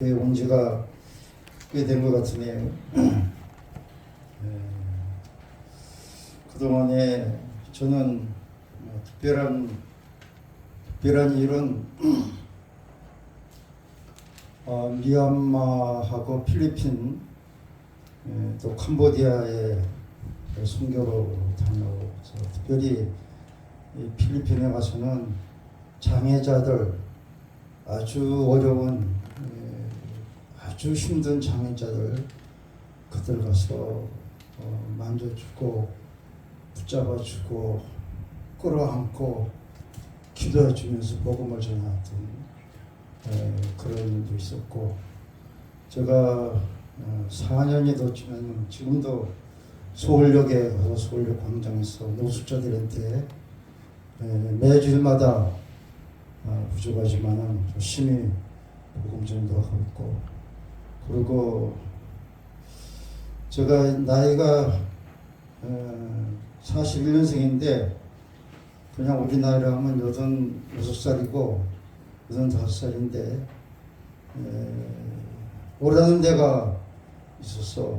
온 지가 꽤 된 것 같으네요. 그동안에 저는 특별한 일은 미얀마하고 필리핀 또 캄보디아에 선교로 다녀오서 특별히 이 필리핀에 가서는 장애자들 아주 어려운 아주 힘든 장애자들 그들 가서 만져주고 붙잡아주고 끌어안고 기도해주면서 복음을 전하던 그런 일도 있었고, 제가 4년이 더 지나면 지금도 서울역에 가서 서울역 광장에서 노숙자들한테 매주일마다 부족하지만은 열심히 복음 전도하고 있고, 그리고 제가 나이가 41년생인데 그냥 우리 나이로 하면 86살이고 85살인데 오라는 데가 있어서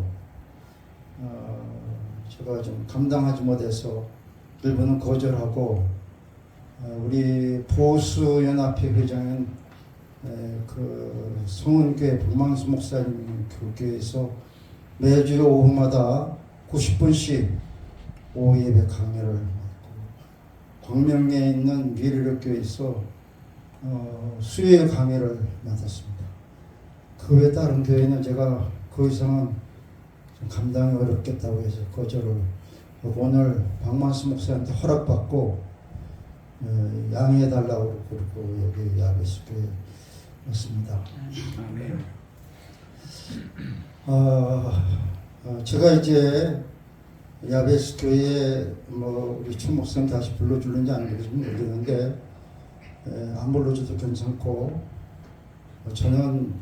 제가 좀 감당하지 못해서 일부는 거절하고, 우리 보수연합회 회장인 그 성은교회 박만수 목사님 교회에서 매주 오후마다 90분씩 오후 예배 강의를 맡고, 광명에 있는 미래력교회에서 수요일 강의를 맡았습니다. 그 외 다른 교회는 제가 그 이상은 좀 감당이 어렵겠다고 해서 거절을 하고, 오늘 박만수 목사님한테 허락받고 양해해달라고 그러고 여기 야베스교회 왔습니다. 제가 이제 야베스 교회에 우리 춘 목사님 다시 불러줄는지 안 그런지 모르겠는데 안 불러줘도 괜찮고, 저는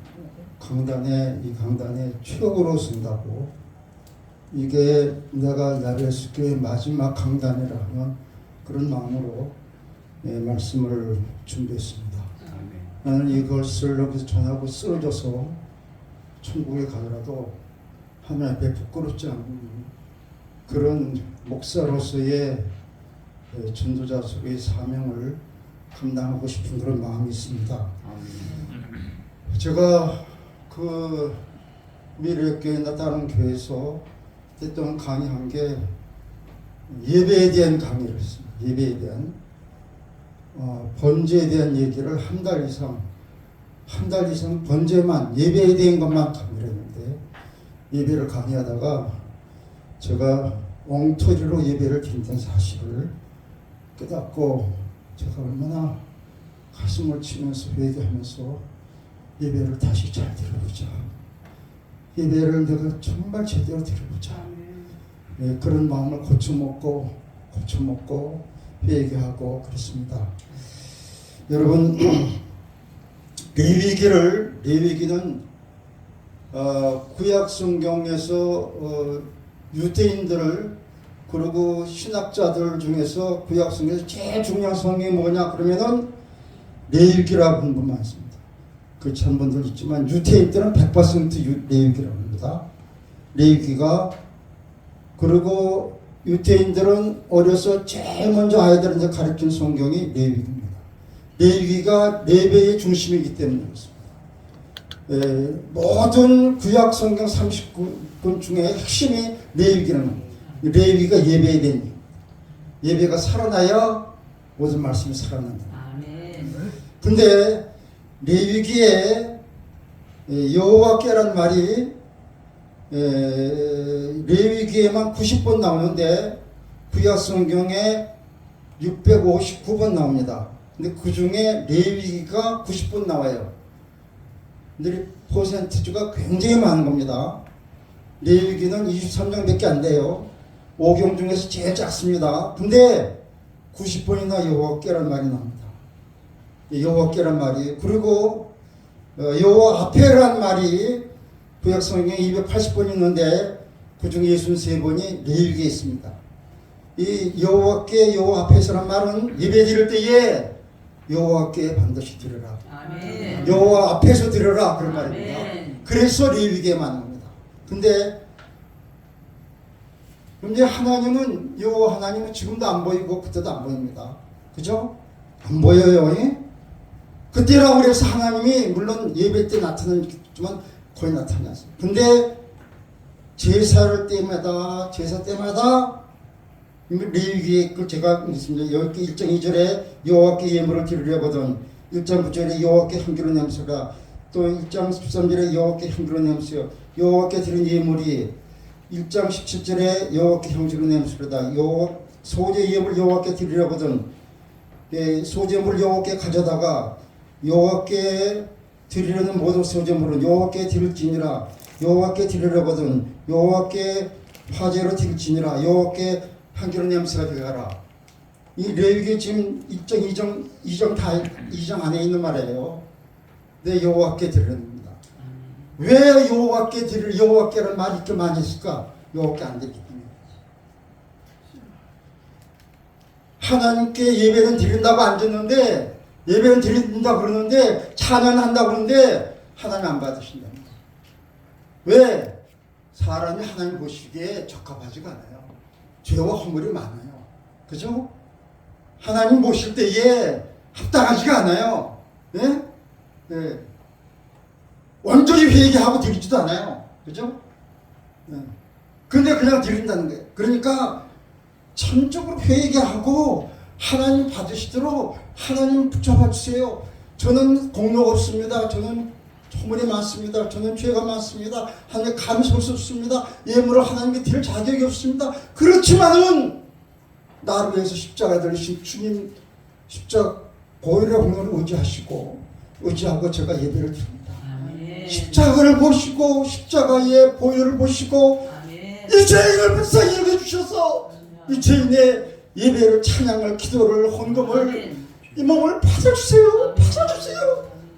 이 강단에 최고로 쓴다고, 이게 내가 야베스 교회 마지막 강단이라 하면 그런 마음으로 말씀을 준비했습니다. 나는 이것을 여기서 전하고 쓰러져서 천국에 가더라도 하나님 앞에 부끄럽지 않은 그런 목사로서의 전도자로서의 사명을 감당하고 싶은 그런 마음이 있습니다. 제가 그 미래교회나 다른 교회에서 때동안 강의한 게 예배에 대한 강의를 했습니다. 예배에 대한 번제에 대한 얘기를 한 달 이상 번제만, 예배에 대한 것만 강의를 했는데, 예배를 강의하다가 제가 엉터리로 예배를 드린다는 사실을 깨닫고, 제가 얼마나 가슴을 치면서 회개하면서 예배를 다시 잘 드려보자, 예배를 내가 정말 제대로 드려보자, 그런 마음을 고쳐먹고 회개하고 그랬습니다. 여러분, 레위기는 구약 성경에서 유대인들을 그리고 신학자들 중에서 구약 성경에서 제일 중요한 성경이 뭐냐 그러면은 레위기라고 하는 분 많습니다. 그렇지 않은 분들 있지만 유대인들은 100% 레위기라고 합니다. 레위기가, 그리고 유대인들은 어려서 제일 먼저 아이들한테 가르친 성경이 레위기입니다. 레위기가 레위의 중심이기 때문에 그렇습니다. 모든 구약 성경 39권 중에 핵심이 레위기라는 겁니다. 레위기가 예배에 대한 얘기입니다. 예배가 살아나야 모든 말씀이 살아난다. 근데 레위기에 여호와께라는 말이 레위기에만 90번 나오는데 구약 성경에 659번 나옵니다. 근데 그 중에 레위기가 90번 나와요. 근데 퍼센티지가 굉장히 많은 겁니다. 레위기는 23장밖에 안 돼요. 5경 중에서 제일 작습니다. 근데 90번이나 여호와께라는 말이 나옵니다. 여호와께라는 말이, 그리고 여호와 앞에라는 말이 구약 성경에 280번 있는데 그 중에 63번이 레위기에 있습니다. 이 여호와께, 여호와 앞에서란 말은 예배 드릴 때에 여호와께 반드시 드려라. 아멘. 여호와 앞에서 드려라 그런 아멘. 말입니다. 그래서 레위기에 만납니다. 근데 하나님은 여호와 하나님은 지금도 안 보이고 그때도 안 보입니다. 그죠? 안 보여요. 예? 그때라고 그래서 하나님이 물론 예배 때 나타나지만 거의 나타나지 않습니다. 근데 제사 때마다 레위기에 그 제가 있습니다. 여기 1장 2절에 여호와께 예물을 드리려거든 1장 9절에 여호와께 향기로운 냄새가 또 1장 13절에 여호와께 향기로운 냄새요. 여호와께 드린 예물이 1장 17절에 여호와께 향기로운 냄새로다. 소제 예물 여호와께 드리려거든 소제물 여호와께 가져다가 여호와께 드리려는 모든 소제물은 여호와께 드릴지니라. 여호와께 드리려거든 여호와께 화제로 드릴지니라. 여호와께 향기로운 냄새가 되어가라. 이 레위기 지금 1장 2장 안에 있는 말이에요. 내 여호와께 드리는 겁니다. 왜 여호와께라는 말이 이렇게 많이 했을까? 여호와께 안 드리기 때문에. 하나님께 예배는 드린다고 앉았는데 예배는 드린다 그러는데 찬양한다 그러는데 하나님 안 받으신답니다. 왜? 사람이 하나님 보시기에 적합하지가 않아요. 죄와 허물이 많아요. 그죠? 하나님 보실 때에 합당하지가 않아요. 예? 예. 완전히 회개하고 드리지도 않아요. 그죠? 예. 근데 그냥 드린다는 거예요. 그러니까 전적으로 회개하고 하나님 받으시도록 하나님 붙잡아 주세요. 저는 공로가 없습니다. 저는 허물이 많습니다. 저는 죄가 많습니다. 하나님 감사할 수 없습니다. 예물을 하나님께 드릴 자격이 없습니다. 그렇지만은 나를 위해서 십자가 들으신 주님 십자가 보혈의 공로를 의지하고 제가 예배를 드립니다. 아멘. 십자가를 보시고 십자가의 보혈을 보시고 아멘. 이 죄인을 불쌍히 여겨주셔서 이 죄인의 예배를 찬양을 기도를 헌금을 이 몸을 받아주세요.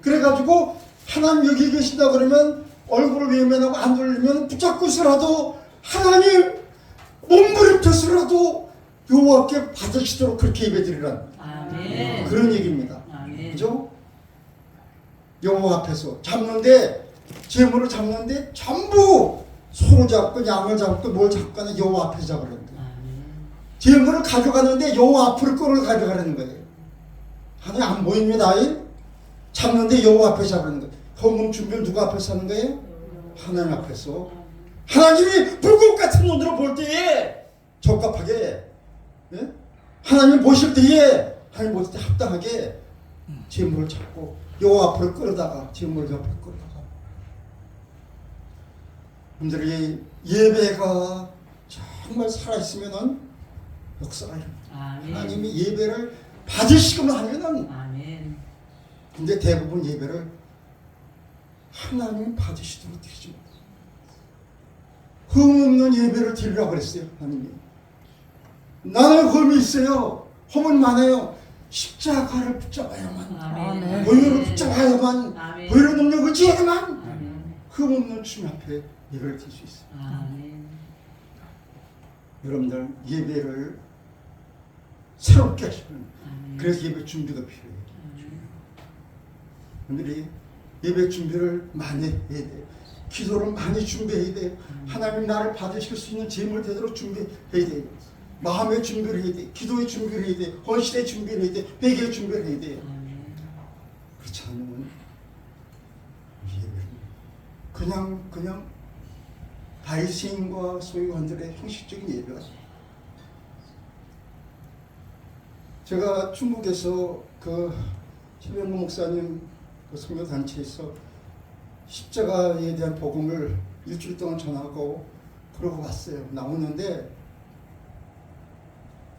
그래가지고 하나님 여기 계신다 그러면 얼굴을 외면하고 안 돌리면 붙잡고서라도 하나님 몸부림쳐서라도 여호와께 받으시도록 그렇게 예배드리라는 아멘. 그런 얘기입니다. 아멘. 그죠? 여호와 앞에서 잡는데 제물을 잡는데 전부 소를 잡고 양을 잡고 뭘 잡거나 여호와 앞에서 잡으라는 거예요. 제물을 가져가는데 여호와 앞으로 끌어 가져가라는 거예요. 하나님 안 보입니다. 잡는데 여호와 앞에 잡으라는 거예요. 헌금 준비를 누가 앞에서 하는 거예요? 하나님 앞에서. 하나님이 불꽃 같은 눈으로 볼 때에 적합하게, 예? 하나님 보실 때에 하나님 보실 때 합당하게 제물을 잡고 여호와 앞으로 끌어다가 제물을 옆에 끌어다가. 여러분들이 예배가 정말 살아있으면은 역사가 일어납니다. 하나님이 예배를 받으시기만 하면은. 근데 대부분 예배를 하나님 받으시도록 드리지 못해요. 흠없는 예배를 드리라고 그랬어요. 하나님이. 나는 흠이 있어요. 흠은 많아요. 십자가를 붙잡아야만, 보혈을 붙잡아야만, 보혈의 능력을 의지해야만 흠없는 주님 앞에 예배를 드릴 수 있어요. 여러분들 예배를 새롭게 하시는, 그래서 예배 준비가 필요해요. 여러분들이 예배 준비를 많이 해야 돼요. 기도를 많이 준비해야 돼요. 하나님 나를 받으실 수 있는 제물 되도록 준비해야 돼요. 마음의 준비를 해야 돼요. 기도의 준비를 해야 돼요. 헌신의 준비를 해야 돼요. 회개의 준비를 해야 돼요. 그렇지 않으면 예배는 그냥 바리새인과 소유관들의 형식적인 예배가 돼요. 제가 중국에서 그 최병구 목사님 그 선교단체에서 십자가에 대한 복음을 일주일 동안 전하고 그러고 왔어요. 나오는데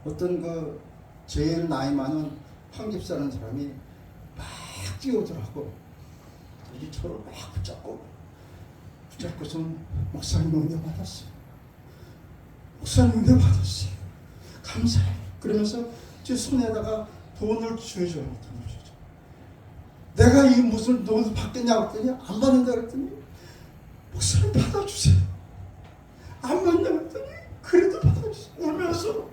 어떤 그 제일 나이 많은 황집사라는 사람이 막 뛰어오더라고. 이 저를 막 붙잡고서 목사님 은혜 받았어요. 목사님 은혜 받았어요. 감사해요. 그러면서 제 손에다가 돈을 쥐어줘요. 내가 이 무슨 돈 받겠냐고 했더니 안 받는다 그랬더니 목사님 받아주세요. 안 받는다 그랬더니 그래도 받아주세요. 울면서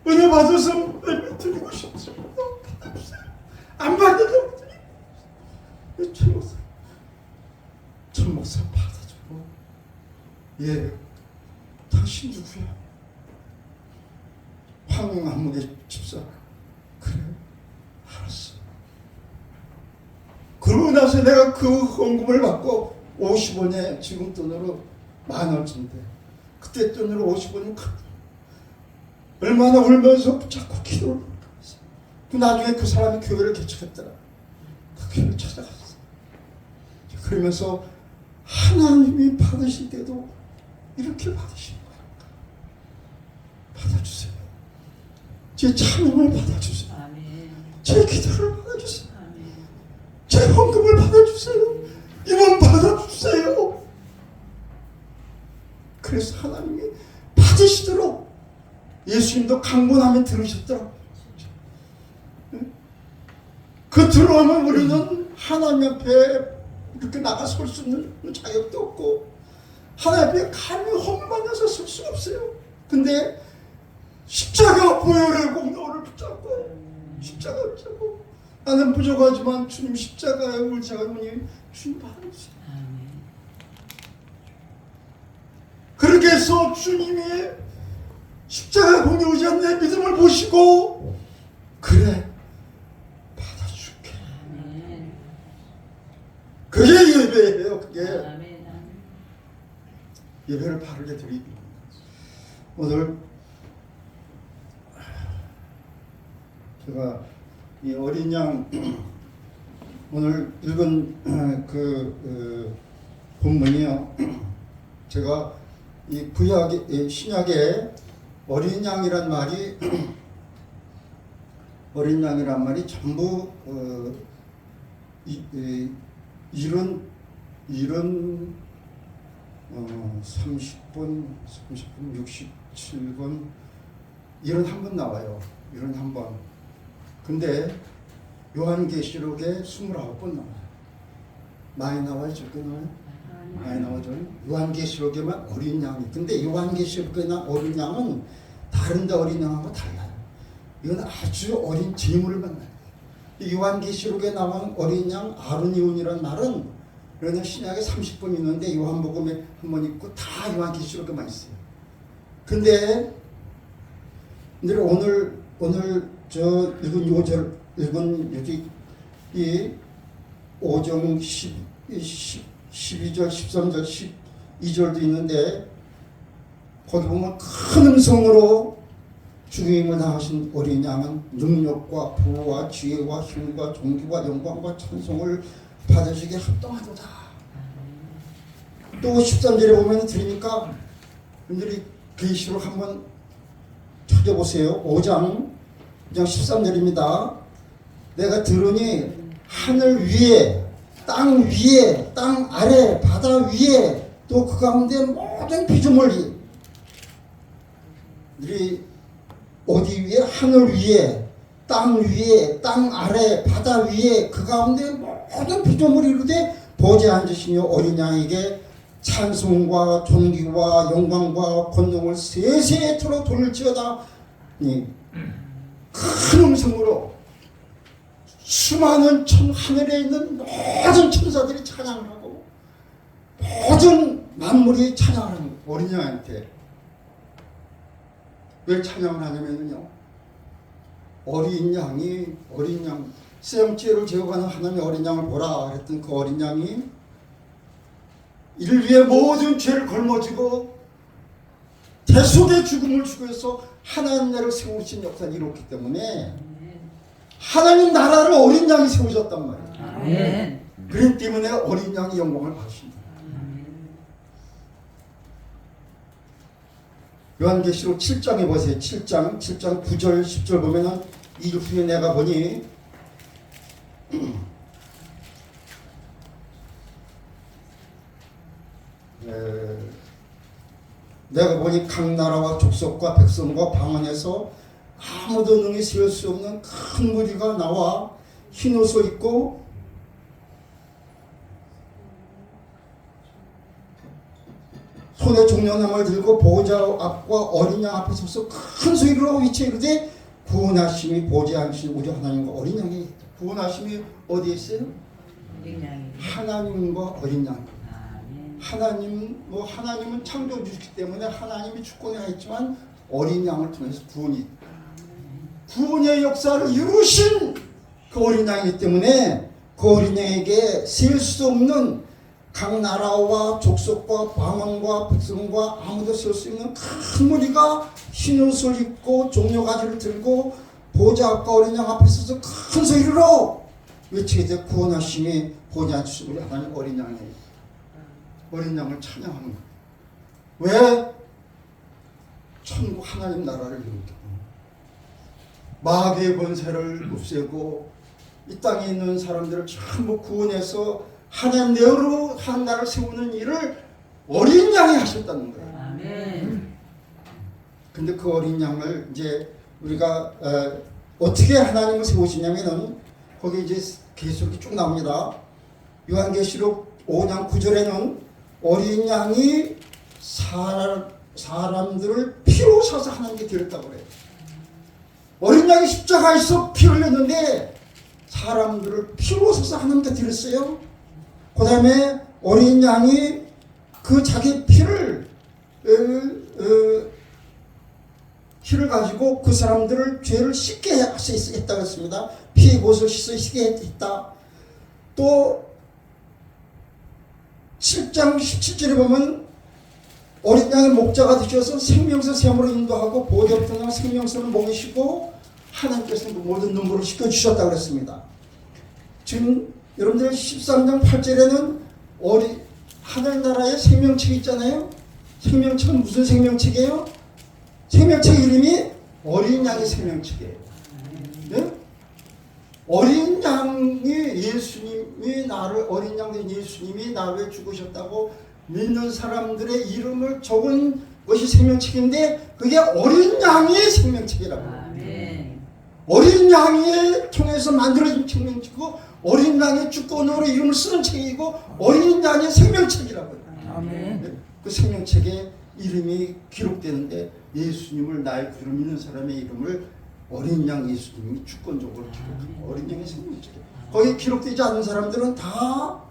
은혜 받아서 예배 드리고 싶습니다. 받아주세요. 손목사 받아주고, 예, 당신 누구야? 황한무대 집사. 그래, 알았어. 그러고 나서 내가 그 헌금을 받고 50원에 지금 돈으로 10,000원인데 그때 돈으로 50원이면 얼마나 울면서 자꾸 기도를 하면서 나중에 그 사람이 교회를 개척했더라. 그 교회를 찾아갔어. 그러면서 하나님이 받으실 때도 이렇게 받으시는 거야. 받아주세요. 제 찬양을 받아주세요. 아멘. 제 기도를 받아주세요. 아멘. 제 헌금을 받아주세요. 이번 받아주세요. 그래서 하나님이 받으시도록 예수님도 강권하면 들으셨더라고요. 그 들어오면 우리는 하나님 앞에 이렇게 나가 설 수 있는 자격도 없고 하나님 앞에 감히 헌금하면서 설 수가 없어요. 근데 십자가 보혈의 공로를 붙잡고 십자가 붙잡고 나는 부족하지만 주님 십자가에 울자가 오니 주님 받아주세요. 아멘. 그렇게 해서 주님이 십자가 공로오지 않는 믿음을 보시고 그래 받아줄게. 아멘. 그게 예배예요. 그게 아멘. 아멘. 예배를 바르게 드리기. 오늘 제가 이 어린 양 오늘 읽은 본문이요. 제가 이 구약 신약에 어린 양이란 말이 어린 양이란 말이 전부 이런 30번, 67번 이런 한 번 나와요. 이런 한 번. 근데 요한계시록에 29번 나와요. 많이 나와요? 적게 나와요? 많이 나오죠. 요한계시록에만 어린 양이. 근데 요한계시록에 나온 어린 양은 다른 데 어린 양하고 달라요. 이건 아주 어린 재물을 만나요. 요한계시록에 나온 어린 양 아론이온이라는 말은 그러나 신약에 30번 있는데 요한복음에 한 번 있고 다 요한계시록에만 있어요. 근데 오늘 저 읽은 요절 읽은 여기 이 5정 12절 13절 12절도 있는데 거기 보면 큰 음성으로 죽임을 당하신 어린 양은 능력과 부와 지혜와 힘과 존귀와 영광과 찬송을 받으시기에 합당하도다. 또 13절에 보면 들으니까 여러분들이 계시록 한번 찾아보세요. 5장 13절입니다. 내가 들으니 하늘 위에 땅 위에 땅 아래 바다 위에 또 그 가운데 모든 피조물이 어디 위에 하늘 위에 땅 위에 땅 아래 바다 위에 그 가운데 모든 피조물이 이르되 보좌에 앉으시며 어린 양에게 찬송과 존귀와 영광과 권능을 세세토록 돌릴지어다. 큰 음성으로 수많은 하늘에 있는 모든 천사들이 찬양을 하고 모든 만물이 찬양을 하는 거예요. 어린 양한테. 왜 찬양을 하냐면요, 어린 양 세형죄를 제거하는 하나님의 어린 양을 보라 그랬던 그 어린 양이 이를 위해 모든 죄를 걸머지고 대속의 죽음을 주고서 하나님 나라를 세우신 역사를 이뤘기 때문에 하나님 나라를 어린 양이 세우셨단 말이에요. 아멘. 그렇기 때문에 어린 양이 영광을 받으신다. 요한계시록 7장에 보세요. 7장 9절 10절 보면은 이 중에 내가 보니 내가 보니 각 나라와 족속과 백성과 방언에서 아무도 능히 세울 수 없는 큰 무리가 나와 흰 옷을 입고 손에 종려나무를 들고 보호자 앞과 어린 양 앞에 서서 큰 소리로 외쳐 이르되 구원하심이 보좌에 앉으신 우리 하나님과 어린 양이 있다. 구원하심이 어디에 있어요? 어린 양이. 하나님과 어린 양. 하나님은 창조주시기 때문에 하나님이 주권에 있지만 어린 양을 통해서 구원의 역사를 이루신 그 어린 양이기 때문에 그 어린 양에게 셀 수 없는 각 나라와 족속과 방언과 백성과 아무도 셀 수 있는 큰 무리가 흰 옷을 입고 종려가지를 들고 보좌 앞과 어린 양 앞에 서서 큰 소리로 외치게 돼 구원하심이 보좌하신 우리 하나님 어린 양을 찬양하는 거예요. 왜? 천국 하나님 나라를 이루기 마귀의 권세를 없애고 이 땅에 있는 사람들을 전부 구원해서 하나님 내어로 한 나라를 세우는 일을 어린 양이 하셨다는 거예요. 아멘. 근데 그 어린 양을 이제 우리가 어떻게 하나님을 세우시냐면은 거기 이제 계시록이 쭉 나옵니다. 요한계시록 5장 9절에는 어린 양이 사람들을 피로 사서 하나님께 드렸다고 그래요. 어린 양이 십자가에서 피 흘렸는데 사람들을 피로 사서 하나님께 드렸어요. 그 다음에 어린 양이 그 자기 피를 가지고 그 사람들을 죄를 씻게 했다고 했습니다. 피의 곳을 씻게 했다. 또 7장 17절에 보면 어린 양의 목자가 되셔서 생명수 샘으로 인도하고 보혈을 생명수를 먹이시고 하나님께서는 그 모든 눈물을 씻겨주셨다고 그랬습니다. 지금 여러분들 13장 8절에는 하늘나라의 생명책이 있잖아요. 생명책은 무슨 생명책이에요? 생명책 이름이 어린 양의 생명책이에요. 네? 어린 양이 어린 양된 예수님이 나를 위해 죽으셨다고 믿는 사람들의 이름을 적은 것이 생명책인데 그게 어린 양의 생명책이라고 해요. 어린 양이 통해서 만들어진 생명책이고 어린 양의 주권으로 이름을 쓰는 책이고 어린 양의 생명책이라고 해요. 아멘. 그 생명책에 이름이 기록되는데 예수님을 나의 구주로 믿는 사람의 이름을 어린 양 예수님이 주권적으로 기록한 어린 양의 생명책이에요. 거기 기록되지 않는 사람들은 다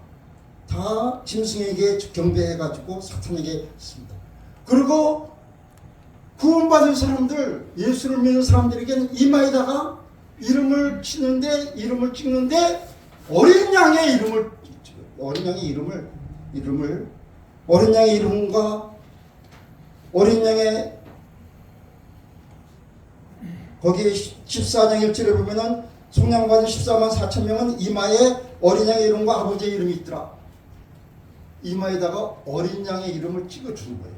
짐승에게 경배해가지고 사탄에게 했습니다. 그리고 구원받은 사람들, 예수를 믿는 사람들에게는 이마에다가 이름을 찍는데 어린 양의 이름과 어린 양의 거기 14장 1절에 보면은 속량받은 14만 4천 명은 이마에 어린 양의 이름과 아버지의 이름이 있더라. 이마에다가 어린 양의 이름을 찍어주는 거예요.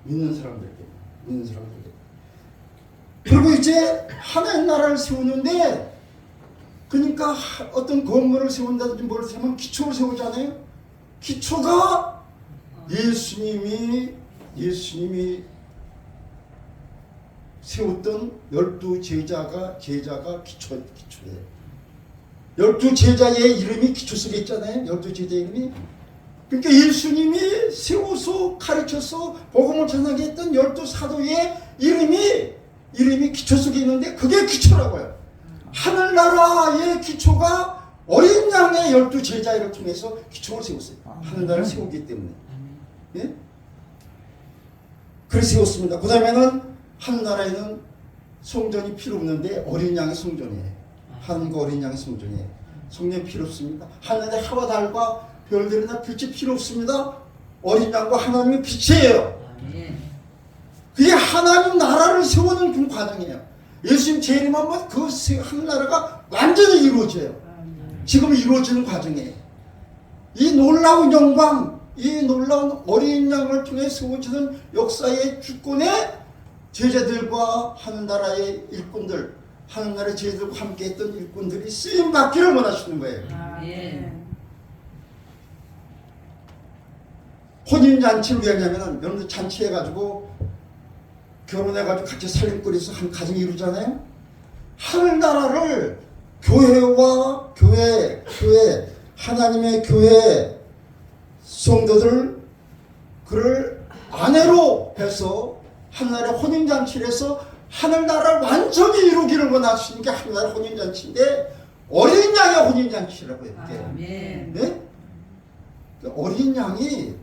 믿는 사람들에게. 그리고 이제 하나님 나라를 세우는데 그러니까 어떤 건물을 세운다든지 뭘 세우면 기초를 세우잖아요. 기초가 예수님이 세웠던 12제자가 기초예요. 12제자의 이름이 기초 속에 있잖아요. 12제자의 이름이. 그러니까 예수님이 세워서 가르쳐서 복음을 전하게 했던 12사도의 이름이 기초 속에 있는데 그게 기초라고요. 하늘나라의 기초가 어린 양의 12제자를 통해서 기초를 세웠어요. 하늘나라를 세우기 때문에. 예? 그래서 세웠습니다. 그 다음에는 하늘나라에는 성전이 필요 없는데 어린 양의 성전이에요. 하늘과 어린 양의 성전이에요. 성전이 필요 없습니다. 하늘에 해와 달과 별들이나 빛이 필요 없습니다. 어린 양과 하나님의 빛이에요. 그게 하나님 나라를 세우는 그 과정이에요. 예수님 재림하면 그 하늘나라가 완전히 이루어져요. 지금 이루어지는 과정이에요. 이 놀라운 영광, 이 놀라운 어린 양을 통해 세워지는 역사의 주권에 제자들과 하늘나라의 일꾼들, 하늘나라의 제자들과 함께했던 일꾼들이 쓰임받기를 원하시는 거예요. 혼인잔치를 왜 하냐면은 여러분들 잔치해가지고 결혼해가지고 같이 살림꾼에서 한 가정이 이루잖아요. 하늘나라를 교회 하나님의 교회 성도들 그를 아내로 해서 하늘나라의 혼인잔치를 해서 하늘나라를 완전히 이루기를 원하시는 게 하늘나라 혼인잔치인데 어린 양의 혼인잔치라고 했대요. 네? 어린 양이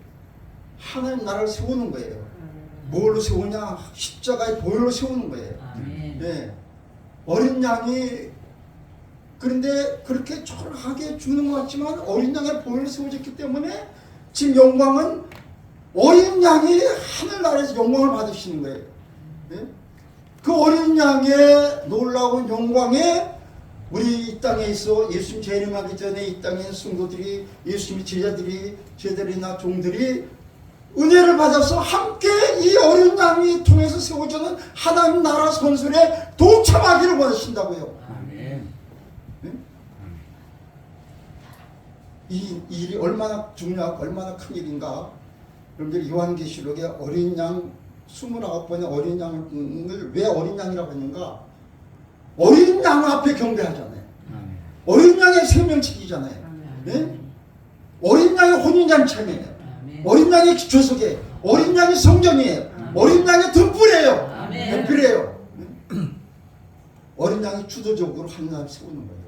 하나님 나라를 세우는 거예요. 뭘로 세우냐? 십자가의 보혈로 세우는 거예요. 아멘. 예. 어린 양이 그런데 그렇게 초라하게 죽는 것 같지만 어린 양의 보혈로 세워졌기 때문에 지금 영광은 어린 양이 하늘나라에서 영광을 받으시는 거예요. 예? 그 어린 양의 놀라운 영광에 우리 이 땅에 있어 예수님 재림하기 전에 이 땅에 있는 성도들이 예수님의 제자들이나 종들이 은혜를 받아서 함께 이 어린 양이 통해서 세워지는 하나님 나라 선술에 동참하기를 원하신다고요. 아멘. 네? 이 일이 얼마나 중요하고 얼마나 큰 일인가. 여러분들 요한계시록에 어린 양 29번의 어린 양을 왜 어린 양이라고 했는가? 어린 양 앞에 경배하잖아요. 어린 양의 생명책이잖아요. 네? 어린 양의 혼인잔치예요. 어린 양의 기초석이에요. 어린 양의 성전이에요. 어린 양의 등불이에요. 등불이에요. 어린 양이 주도적으로 한 나라를 세우는 거예요.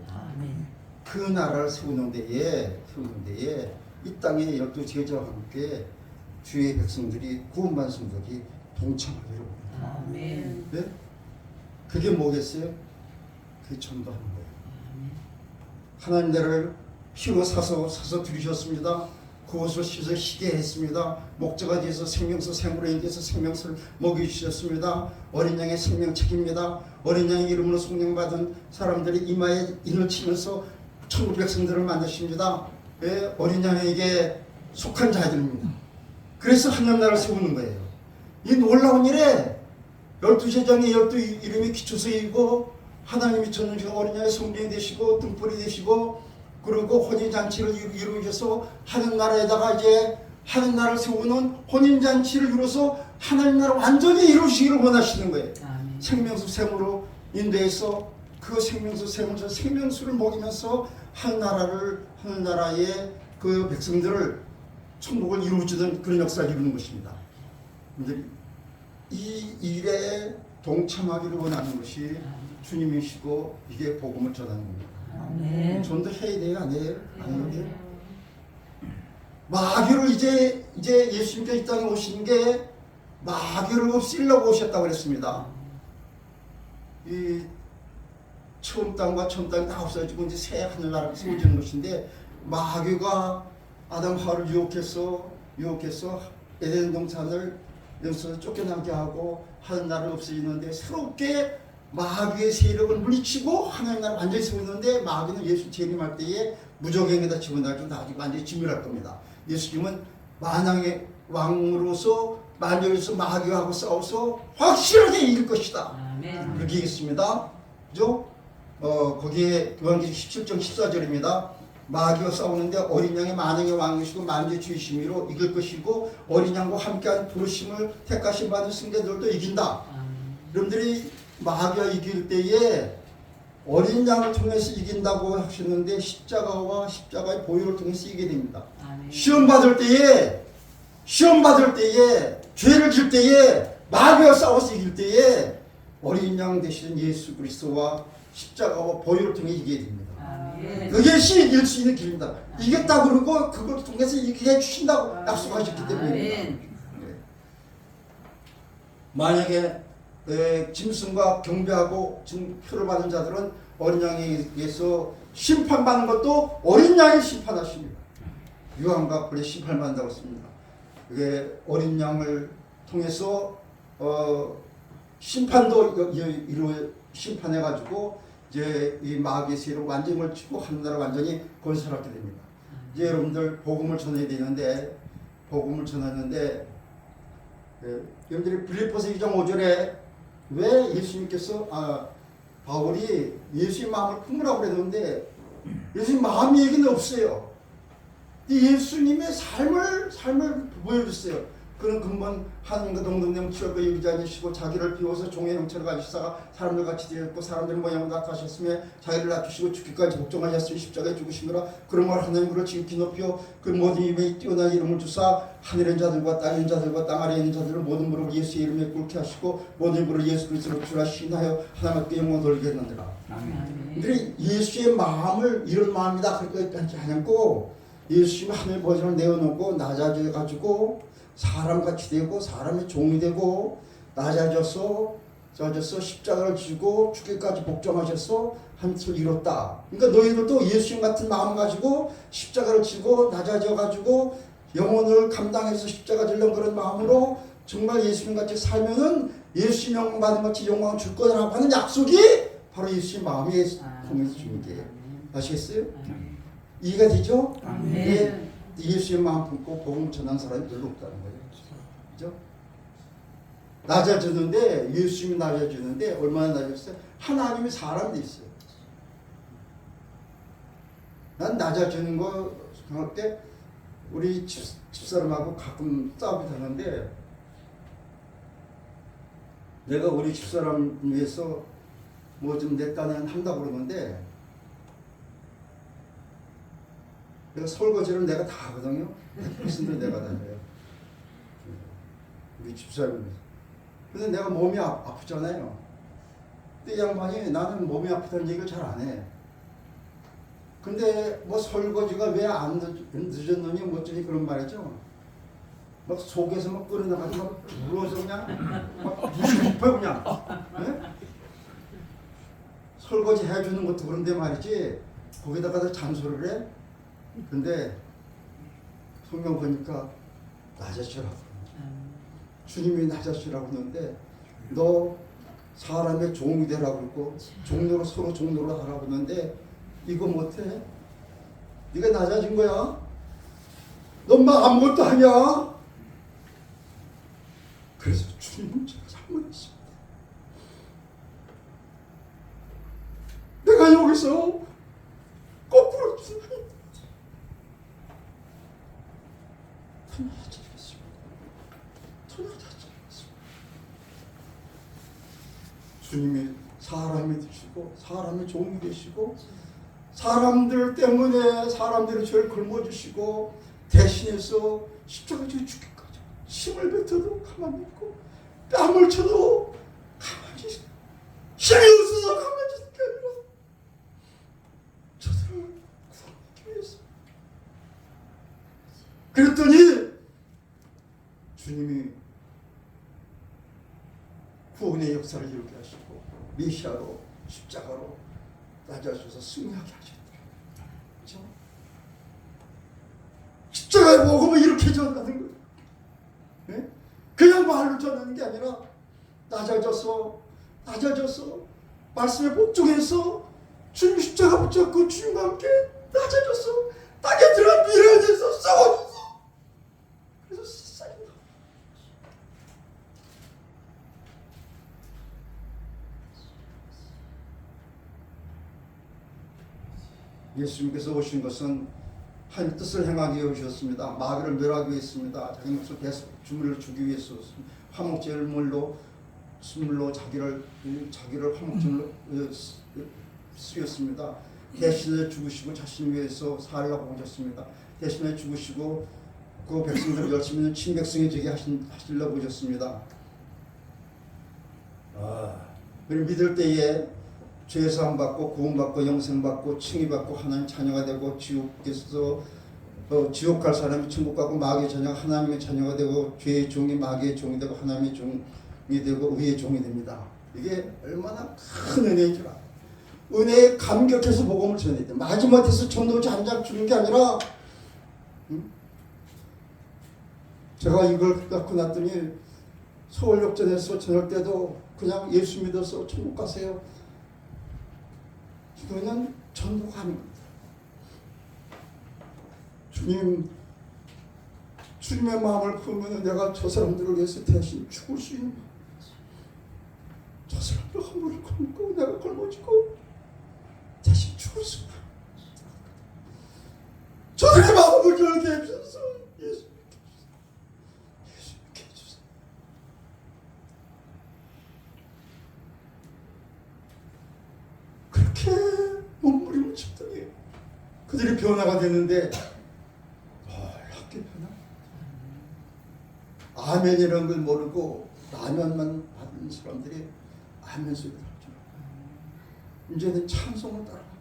그 나라를 세우는 데에 이 땅의 12 제자와 함께 주의 백성들이 구원받은 성도들이 동참하기를 원합니다. 아멘. 네? 그게 뭐겠어요? 그게 전도하는 거예요. 하나님 나라를 피로 사서 들이셨습니다. 그것을 씻어 시게 했습니다. 목자가 되어서 생명수 생물에 대해서 생명수를 먹이주셨습니다. 어린 양의 생명책입니다. 어린 양의 이름으로 성령받은 사람들이 이마에 인을 치면서 천국 백성들을 만드십니다. 예, 어린 양에게 속한 자들입니다. 그래서 하나님 나라를 세우는 거예요. 이 놀라운 일에 12제장의 12 이름이 기초서이고 하나님이 전능하신 어린 양의 성령이 되시고 등불이 되시고 그리고 혼인잔치를 이루셔서 하늘 나라에다가 이제 하늘 나라를 세우는 혼인잔치를 이루어서 하나님 나라 완전히 이루시기를 원하시는 거예요. 아멘. 생명수 샘으로 인도해서 그 생명수 샘으로 생명수를 먹이면서 하늘나라의 그 백성들을 천국을 이루어주던 그런 역사를 이루는 것입니다. 근데 이 일에 동참하기를 원하는 것이 주님이시고 이게 복음을 전하는 겁니다. 아멘. 전도해야 돼요, 안 해요? 아니요. 마귀를 이제 예수님께서 이 땅에 오신 게 마귀를 없애려고 오셨다고 그랬습니다. 이 처음 땅과 처음 땅이 다 없어지고 이제 새 하늘나라가 세워지는 것인데 마귀가 아담 하와를 유혹해서 에덴 동산을 여기서 쫓겨나게 하고 하늘나라를 없애지는데 새롭게 마귀의 세력을 물리치고 하나님 나라를 완전히 세우는데 마귀는 예수 재림할 때에 무적행에다 집어넣어서 나중에 완전히 진멸할 겁니다. 예수님은 만왕의 왕으로서 만주에서 마귀하고 싸워서 확실하게 이길 것이다. 아멘. 그렇게 얘기했습니다. 그죠? 거기에 요한계시록 17장 14절입니다. 마귀와 싸우는데 어린 양이 만왕의 왕이시고 만주의 주이심으로 이길 것이고 어린 양과 함께한 부르심을 택하신 받은 승자들도 이긴다. 여러분들이 마귀가 이길 때에 어린 양을 통해서 이긴다고 하셨는데 십자가와 십자가의 보혈을 통해서 이기게 됩니다. 아멘. 시험 받을 때에 죄를 질 때에 마귀와 싸워서 이길 때에 어린 양 되시는 예수 그리스도와 십자가와 보혈을 통해 이기게 됩니다. 아멘. 그것이 이길 수 있는 길입니다. 이겼다 그러고 그걸 통해서 이기게 해주신다고 약속하셨기 때문입니다. 아멘. 네. 만약에 짐승과 경배하고 지금 표를 받은 자들은 어린 양에 의해서 심판받는 것도 어린 양이 심판하십니다. 유한과 본래 심판받는다고 했습니다. 그게 어린 양을 통해서 심판도 심판해가지고 이제 이 마귀의 세력을 완전히 걸치고 하늘나라 완전히 건설하게 됩니다. 이제 여러분들 복음을 전해야 되는데 여러분들이 빌립보서 2장 5절에 왜 예수님께서 바울이 예수의 마음을 품으라고 그랬는데 예수님 마음 얘기는 없어요. 예수님의 삶을 보여줬어요. 그런 근본 하나님과 동등됨 치열과 여기지 않으시고 자기를 비워서 종의 형체를 가지시다가 사람들 같이 되었고 사람들 모양으로 나타나셨으며 자기를 낮추시고 죽기까지 복종하셨으니 십자가에 죽으신 거라. 그런 말 하나님으로 지극히 높여 그 모든 입에 뛰어난 이름을 주사 하늘의 자들과 땅의 있는 자들과 땅 아래에 있는 자들을 모든 무릎을 예수의 이름에 꿇게 하시고 모든 무릎을 예수 그리스도로 주라 신하여 하나님께 영광을 돌리게 했느니라. 아멘. 그들이 예수의 마음을 이런 마음이다 그렇게 하지 않고 예수님 하늘 버전을 내어놓고 낮아져 가지고 사람같이 되고 사람의 종이 되고 낮아져서 십자가를 지고 죽기까지 복종하셔서 한틀 이뤘다. 그러니까 너희들도 예수님 같은 마음 가지고 십자가를 지고 낮아져 가지고 영혼을 감당해서 십자가 지려는 그런 마음으로 정말 예수님 같이 살면은 예수님 영광 받은 같이 영광을 줄 거라고 하는 약속이 바로 예수님 마음에 통해서 주는 게 아시겠어요? 이해가 되죠? 네. 예수님 마음 품고 복음 전하는 사람이 별로 없다는 거예요. 그죠? 낮아지는데 예수님이 낮아지는데 얼마나 낮아졌어요? 하나님이 사람 돼 있어요. 난 낮아지는 거 생각할 때 우리 집사람하고 가끔 싸움이 되는데 내가 우리 집사람 위해서 뭐 좀 내 딴에는 한다고 그러는데 내가 설거지를 내가 다 하거든요. 무슨 내가 다 해요. 우리 집사람을 위해서. 근데 내가 몸이 아프잖아요. 근데 이 양반이 나는 몸이 아프다는 얘기를 잘 안 해. 근데 뭐 설거지가 왜 안 늦었느니 뭐더니 그런 말이죠. 막 속에서 막 끓여나가지고 막 불어서 그냥 막 무시 싶어요 그냥. 네? 설거지 해주는 것도 그런데 말이지 거기다가 잔소리를 해. 근데 성경 보니까 낮아지라고 주님이 낮아지라고 하는데 너 사람의 종이 되라고 그러고 종로로 서로 종로로 하라고 하는데 이거 못해? 네가 낮아진 거야? 넌 막 아무것도 하냐? 그래서 주님은 제가 잘못했습니다. 내가 여기서 거꾸로 주님이 사람이 되시고 사람의 종이 되시고 사람들 때문에 사람들의 죄를 걸머주시고 대신해서 십자가에 죽기까지 힘을 뱉어도 가만히 있고 뺨을 쳐도 가만히 있고 힘이 없어서 가만히 있는 게 아니라 저들을 구원하기 위해서 그랬더니 주님이 구원의 역사를 이루게 하시고 메시아로 십자가로 낮아져서 승리하게 하셨더라고요. 그렇죠? 십자가의 복음을 이렇게 전하는 거예요. 네? 그냥 말로 전하는 게 아니라 낮아져서 말씀에 복종해서 주님 십자가 붙잡고 주님과 함께 낮아져서 땅에 들어간 미련에서 썩어져서 그래서 세상이 예수님께서 오신 것은 한 뜻을 행하기 위해 오셨습니다. 마귀를 멸하기 위해였습니다. 자기 몫을 계속 주물러 주기 위해서 화목제물로 스물로 자기를 화목제물로 쓰였습니다. 대신에 죽으시고 자신을 위해서 살라고 오셨습니다. 대신에 죽으시고 그 백성들을 열심히 친백성이 되게 하시려고 오셨습니다. 그리고 믿을 때에 죄사함 받고 구원받고 영생 받고 칭의 받고 하나님 자녀가 되고 지옥에서 지옥 갈 사람이 천국 가고 마귀의 자녀가 하나님의 자녀가 되고 죄의 종이 마귀의 종이 되고 하나님의 종이 되고 의의 종이 됩니다. 이게 얼마나 큰 은혜인 줄 알아요. 은혜에 감격해서 복음을 전해야 돼. 마지막에서 전도지 한 장 주는 게 아니라 제가 이걸 갖고 났더니 서울역전에서 저녁 때도 그냥 예수 믿어서 천국 가세요. 이거는 전도가 아닙니다. 주님의 마음을 품으면 내가 저 사람들을 위해서 대신 죽을 수 있는 거예요. 저 사람들 허물을 걸고 내가 걸머지고 대신 죽을 수 있는 저들의 마음을 열게 해주셔서 예수 믿게 해주세요. 그렇게 몸부림을 쳤더니 그들이 변화가 되는데 놀랍게 변화. 아멘이라는 걸 모르고 라면만 받는 사람들이 아멘 소리를 하죠. 이제는 찬송을 따라하고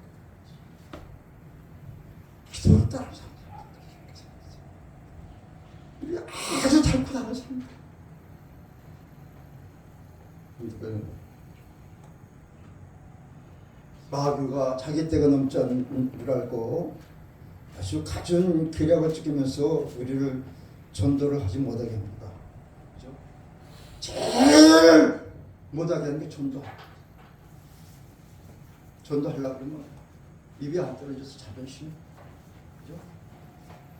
기도를 따라서 아주 잘 나가는 사람들. 마귀가 자기 때가 넘지 않는 줄 알고 아주 갖은 계략을 지키면서 우리를 전도를 하지 못하게 합니다. 그죠? 제일 못하게 하는 게 전도. 전도하려고 그러면 입이 안 떨어져서 자존심. 그죠?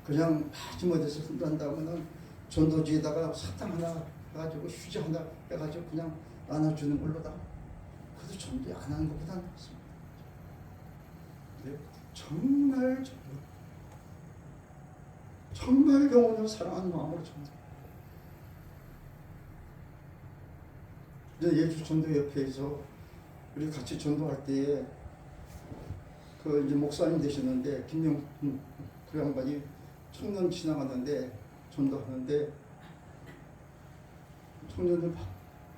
그냥 마지못해서 흔들한다면은 전도지에다가 사탕 하나 해가지고 휴지 하나 해가지고 그냥 나눠주는 걸로다. 그래도 전도 안 하는 것보다 낫습니다. 정말 정말 영혼을 사랑하는 마음으로 전도. 이제 예수 전도협회에서 우리 같이 전도할 때에 그 이제 목사님 되셨는데 김영 그 양반이 청년 지나갔는데 전도하는데 청년을 막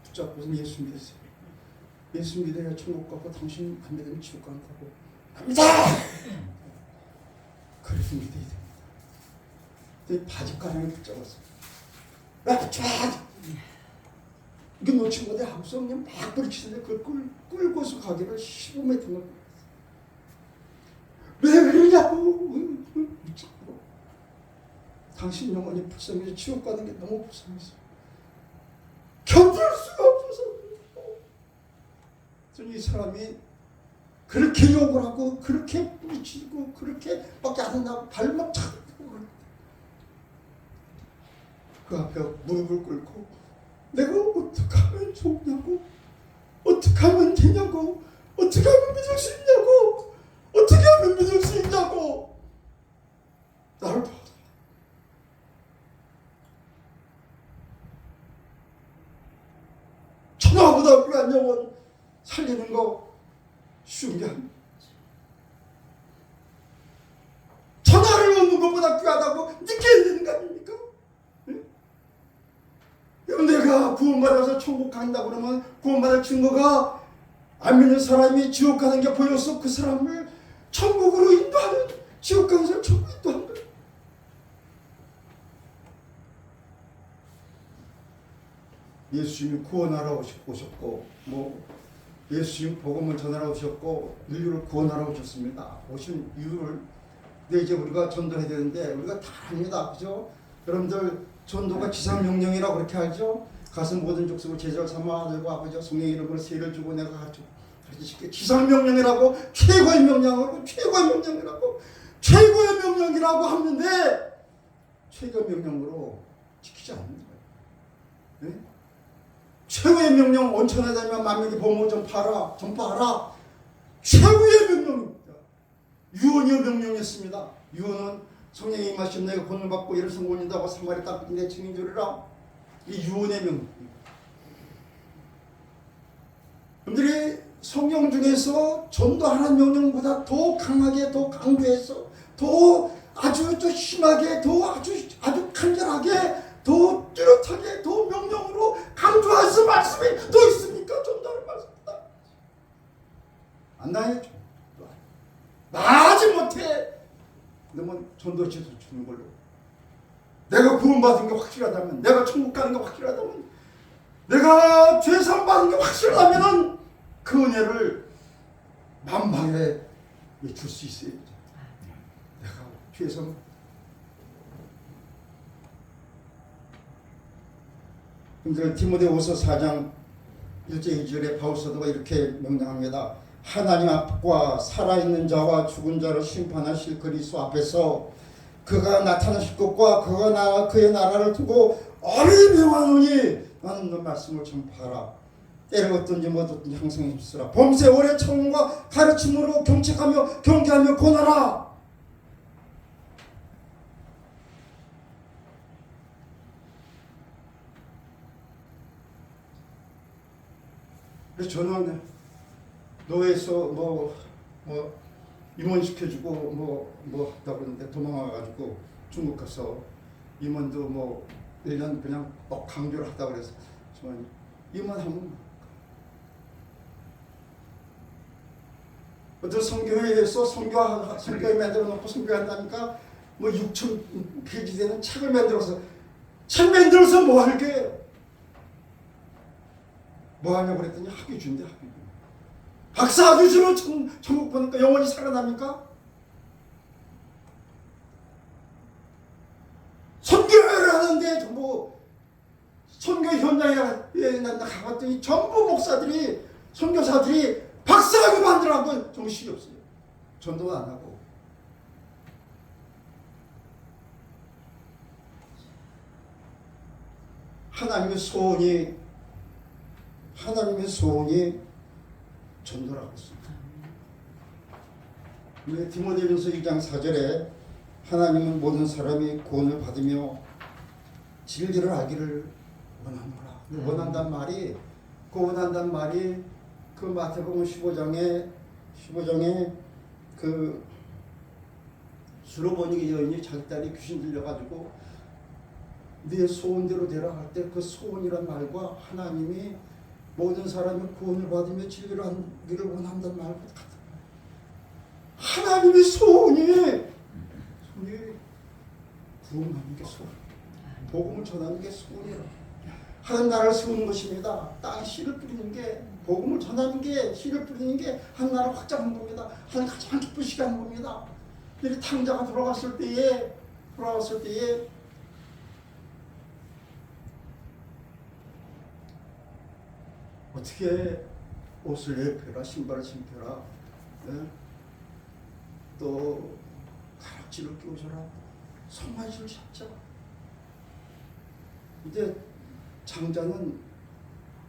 붙잡고서 예수 믿으세요. 예수 믿어야 천국 가고 당신 안 믿으면 지옥 간다고. 갑니다. 그래서 믿어야 됩니다. 근데 바지가랑을 붙잡았어. 막 쫙 이게 놓친 건데 하고서 그냥 막 부딪히는데 그걸 끌고서 가기를 15m를 왜 그러냐고 묻자고. 당신 영혼이 불쌍해서 지옥 가는 게 너무 불쌍해서 견딜 수가 없어서. 이 사람이 그렇게 욕을 하고 그렇게 부딪히고 그렇게 밖에 안 한다고 발목 차고 그 앞에 무릎을 꿇고 내가 어떻게 하면 좋냐고, 어떻게 하면 되냐고, 어떻게 하면 믿을 수 있냐고, 어떻게 하면 믿을 수 있냐고 나를 도와줘. 천하보다 귀한 영혼 살리는 거 쉬운 게 아닙니다. 천하를 얻는 것보다 귀하다고 느껴야 되는 거 아닙니까? 내가 구원받아서 천국 간다 그러면 구원받을 증거가 안 믿는 사람이 지옥 가는 게 보여서 그 사람을 천국으로 인도하는, 지옥 가는 사람 천국 인도하는 거예요. 예수님이 구원하러 오셨고 예수님 복음을 전하러 오셨고 인류를 구원하러 오셨습니다. 오신 이유를 근데 이제 우리가 전도해야 되는데 우리가 다 압니다. 그죠? 여러분들 전도가 지상명령이라고 그렇게 알죠? 가서 모든 족속을 제자를 삼아 아들과 아버지와 성령의 이름으로 세례를 주고 내가 가르치게. 지상명령이라고 최고의 명령이라고 최고의 명령이라고 하는데 최고의 명령으로 지키지 않는 거예요. 네? 최고의 명령 온천에 다니면 만민이 복음을 전파하라. 최고의 명령입니다. 유언이여 명령했습니다. 유언은 성령이 임하시면 내가 권을 받고 이를 성공인다고 사마리 땅끝 내 증인 줄이라. 이 유언의 명령. 여러분들이 성경 중에서 전도하는 명령보다 더 강하게, 더 강조해서, 더 아주 더 심하게, 더 아주 간절하게, 더 뚜렷하게, 더 명령으로 강조해서 말씀이 더 있습니까? 전도하는 말씀보다. 안 나요? 나지 못해. 그러면 전도지에서 주는 걸로. 내가 구원받은 게 확실하다면, 내가 천국 가는 게 확실하다면, 내가 죄산 받은 게 확실하다면 그 은혜를 만방에 줄 수 있어요. 내가 죄산. 근데 디모데후서 4장 1절 2절에 바울 사도가 이렇게 명령합니다. 하나님 앞과 살아있는 자와 죽은 자를 심판하실 그리스도 앞에서 그가 나타나실 것과 그의 나라를 두고 어리 명하노니 나는 너 말씀을 전파하라. 때를 얻든지 못 얻든지 항상 힘쓰라. 범세 오래 청과 가르침으로 경책하며 경계하며 권하라. 그래서 저는 노예에서 뭐 임원시켜주고 뭐 하다 그러는데 도망와가지고 중국 가서 임원도 1년 그냥 강조를 하다 그래서 저는 임원하면 어떤 선교회에서 선교회 만들어 놓고 선교한다니까 6,000페이지 되는 책을 만들어서 책 만들어서 뭐 할게? 뭐 하냐고 그랬더니 학위 준대, 학위. 박사 학위 주로 천국 보니까 영원히 살아납니까? 선교를 하는데 전부 선교 현장에 가봤더니 전부 목사들이 선교사들이 박사학위 만들라고 정신이 없어요. 전도 안 하고. 하나님의 소원이 전도라고 했습니다. 우리 디모데전서 2장 4절에 하나님은 모든 사람이 구원을 받으며 진리를 알기를 원하노라. 원한단 말이 그 마태복음 15장에 그 수로보니 여인이 자기 딸이 귀신 들려가지고 네 소원대로 되라 할 때 그 소원이란 말과 하나님이 모든 사람이 구원을 받으며 진리를 알기를 원한다는 말과 같은 하나님의 소원이 구원하는 게 소원, 복음을 전하는 게 소원이라. 하나님 나라를 세우는 것입니다. 땅에 씨를 뿌리는 게, 복음을 전하는 게, 씨를 뿌리는 게 하나님 나라를 확장하는 겁니다. 하나님 가장 기쁘시게 하는 겁니다. 이 탕자가 돌아갔을 때에 어떻게 옷을 입혀라, 신발을 신겨라, 네? 또 가락지를 끼워줘라, 송아지를 잡자. 근데 장자는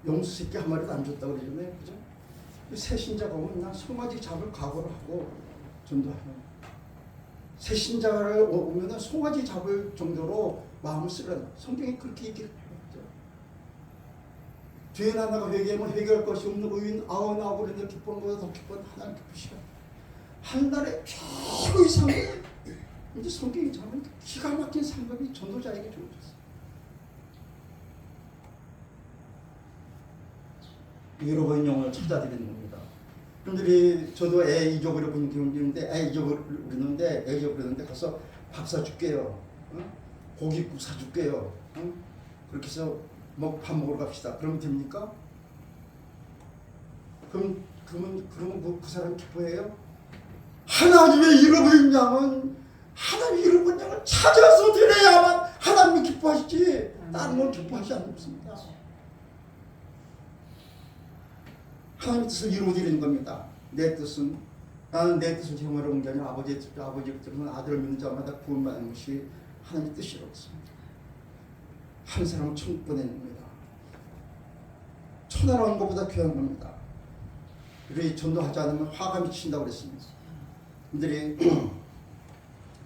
용수 새끼 한 마리도 안 줬다고 그러잖아요, 그죠? 새 신자가 오면 난 송아지 잡을 각오를 하고 전도하는. 새 신자를 오면은 송아지 잡을 정도로 마음을 쓰라는. 성경이 그렇게 얘기를 해요. 죄인 하나가 회개하면 회개할 것이 없는 의인 99이나 기쁜 것보다 더 기쁜 하나님 기쁘시다. 한 달에 최고 이상의 이제 성경이 저는 기가 막힌 상급이 전도자에게 주어졌어요. 잃어버린 영혼을 찾아드리는 겁니다. 분들이 저도 애 잊어버리는 경우도 있는데 애 잊어버렸는데 가서 밥 사줄게요. 고깃국 사줄게요. 그렇게 해서 밥 먹으러 갑시다. 그러면 됩니까? 그러면 그 사람이 기뻐해요? 하나님의 잃어버린 양은 하나님의 잃어버린 양을 찾아서 드려야만 하나님이 기뻐하시지 다른 건 기뻐하지 않습니다. 하나님의 뜻을 이루어드리는 겁니다. 나는 내 뜻을 행하려고 온 게 아니라 아버지의 뜻은 아들을 믿는 자마다 구원받는 것이 하나님의 뜻이라고 했습니다. 한 사람을 천국 보내는 겁니다. 천하로 온 것보다 귀한 겁니다. 우리 전도하지 않으면 화가 미친다고 그랬습니다. 분들이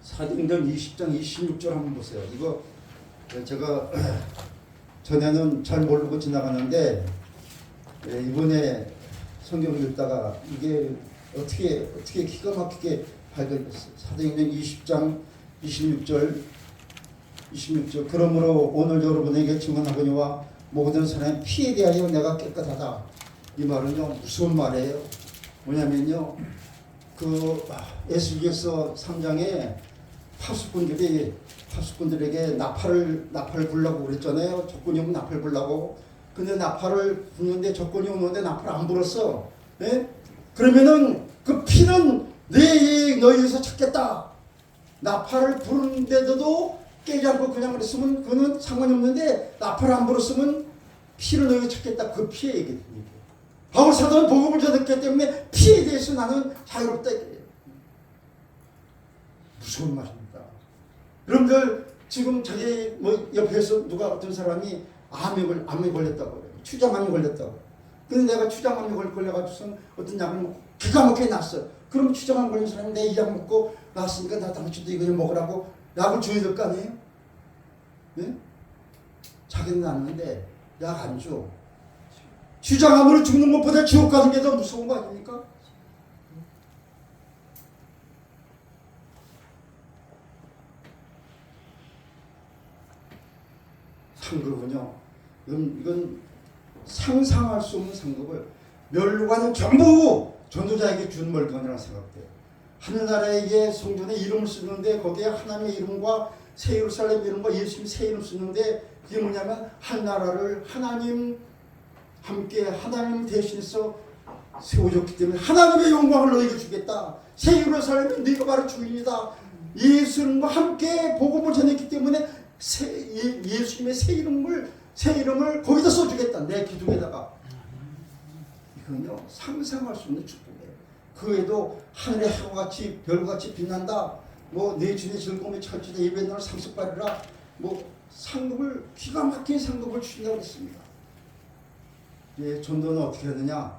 사도행전 20장 26절 한번 보세요. 이거 제가 전에는 잘 모르고 지나가는데 이번에 성경을 읽다가 이게 어떻게 기가 막히게 발견됐어요. 사도행전 20장 26절 그러므로 오늘 여러분에게 증언하거니와 모든 사람의 피에 대하여 내가 깨끗하다. 이 말은요 무서운 말이에요. 뭐냐면요 그 에스겔서 3장에 파수꾼들에게 나팔을 불라고 그랬잖아요. 적군이 오면 나팔 불라고. 근데 나팔을 부는데 적군이 오는데 나팔 안 불었어. 네? 그러면은 그 피는 너희에서 찾겠다. 나팔을 부르는데도 깨지 않고 그냥 그랬으면 그거는 상관이 없는데 나팔을 안 불었으면 피를 너희가 찾겠다. 그 피해 얘기예요. 바울 사도는 복음을 전했기 때문에 피에 대해서 나는 자유롭다. 무서운 말입니다. 여러분들 지금 자기 옆에서 누가 어떤 사람이 암에 걸렸다고 그래요. 추장암이 걸렸다고. 근데 내가 추장암이 걸려가지고서 어떤 약을 먹고 기가 막히게 났어. 그럼 추장암 걸린 사람이 내 이 약 먹고 났으니까 나 당신도 이거 먹으라고 약을 줘야 될 거 아니에요? 네? 자기는 났는데 약 안 줘. 추장암으로 죽는 것보다 지옥 가는 게 더 무서운 거 아닙니까? 상급은요. 이건 상상할 수 없는 상급을 멸류관은 전부 전도자에게 준 물건이라고 생각돼요. 하늘나라에게 성전에 이름을 쓰는데 거기에 하나님의 이름과 새 예루살렘 이런 거 예수님 새 이름 쓰는데 그게 뭐냐면 한 나라를 하나님 함께 하나님 대신해서 세워줬기 때문에 하나님의 영광을 너에게 주겠다. 새 예루살렘은 네가 바로 주인이다. 예수님과 함께 복음을 전했기 때문에 예수님의 새 이름을 거기다 써주겠다. 내 기둥에다가. 이건요 상상할 수 없는 축복이에요. 그 외에도 하늘의 해와같이 별같이 빛난다. 뭐 내 주의 즐거움이 찰지다. 예배날 상속받으라. 뭐 상급을 기가 막힌 상급을 주신다고 했습니다. 예, 전도는 어떻게 하느냐?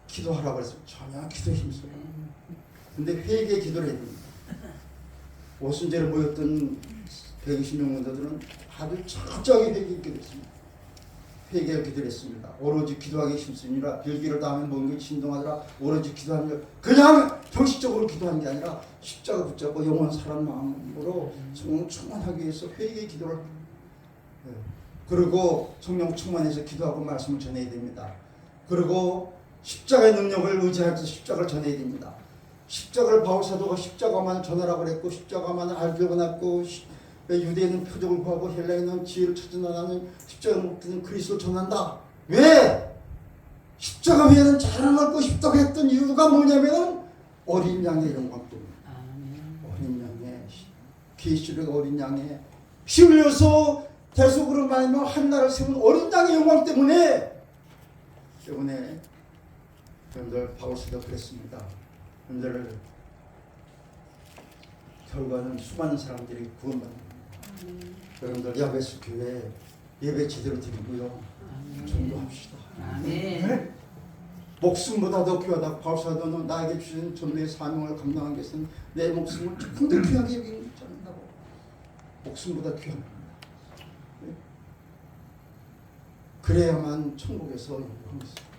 기도하라고 그랬어요. 전혀 기도 힘써요. 근데 회개 기도를 해야 됩니다. 오순절에 모였던 120명 원도들은 다들 철저하게 회개 기도했습니다. 회개할 기도를 했습니다. 오로지 기도하기 힘쓰니라. 별기를 당하면 뭔가 진동하더라. 오로지 기도하는 걸 그냥 형식적으로 기도한 게 아니라 십자가 붙잡고 영원 사람 마음으로 성령 충만하기 위해서 회개 기도를 그리고 성령 충만해서 기도하고 말씀을 전해야 됩니다. 그리고 십자가의 능력을 의지해서 십자가를 전해야 됩니다. 십자가를 바울사도가 십자가만 전하라고 그랬고 십자가만 알려고 났고 유대인은 표적을 구하고 헬라인은 지혜를 찾으나 나는 십자가 목표는 그리스도를 전한다. 왜? 십자가 외에는 자랑하고 싶다고 했던 이유가 뭐냐면 어린 양의 영광 때문에. 어린 양의 계시록 어린 양의 피 흘려서 대속으로 말하면 한 나라를 세운 어린 양의 영광 때문에 여러분들 바울사도가 그랬습니다. 여러분들 결과는 수많은 사람들이 구원받는 여러분들 야베스 교회 예배 제대로 드리고요. 전도합시다. 네? 목숨보다 더 귀하다. 바울사도는 나에게 주신 전도의 사명을 감당하기 위해서는 내 목숨을 조금 더 귀하게 여기는 않는다고. 목숨보다 귀합니다. 네? 그래야만 천국에서 영광이 있어요.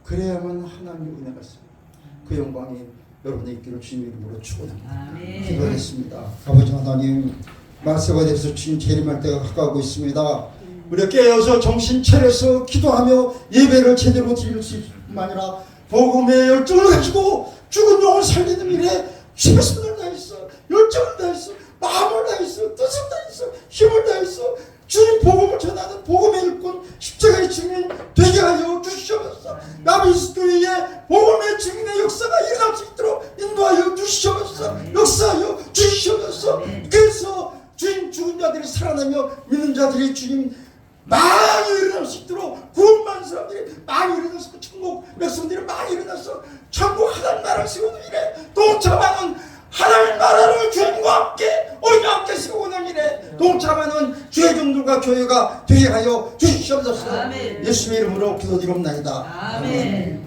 그래야만 하나님의 은혜가 있어요. 그 영광이 여러분의 있기를 주님 이름으로 축원합니다. 기도하겠습니다. 아버지 하나님, 말세가 돼서 주님 재림할 때가 가까우고 있습니다. 우리가 깨어서 정신 차려서 기도하며 예배를 제대로 드릴 수 있을 뿐만 아니라 복음의 열정을 가지고 죽은 영을 살리는 일에 최선을 다했어. 열정을 다했어. 마음을 다했어. 뜻을 다했어. 힘을 다했어. 주님 복음을 전하는 복음의 일꾼 십자가의 증인 되게 하여 주시옵소서. 나비스교회에 복음의 증인의 역사가 일어날 수 있도록 인도하여 주시옵소서. 역사하여 주시옵소서. 그래서 주님 죽은 자들이 살아나며 믿는 자들이 주님 많이 일어날 수 있도록 구원받은 사람들이 많이 일어나서 천국 백성들이 많이 일어나서 천국 하나님 나라를 세우는 일에 동참하는 하나님 나라를 주님과 함께 우리와 함께 세우는 일에 동참하는 주의 종들과 교회가 되게 하여 주시옵소서. 예수의 이름으로 기도드리옵나이다. 아멘.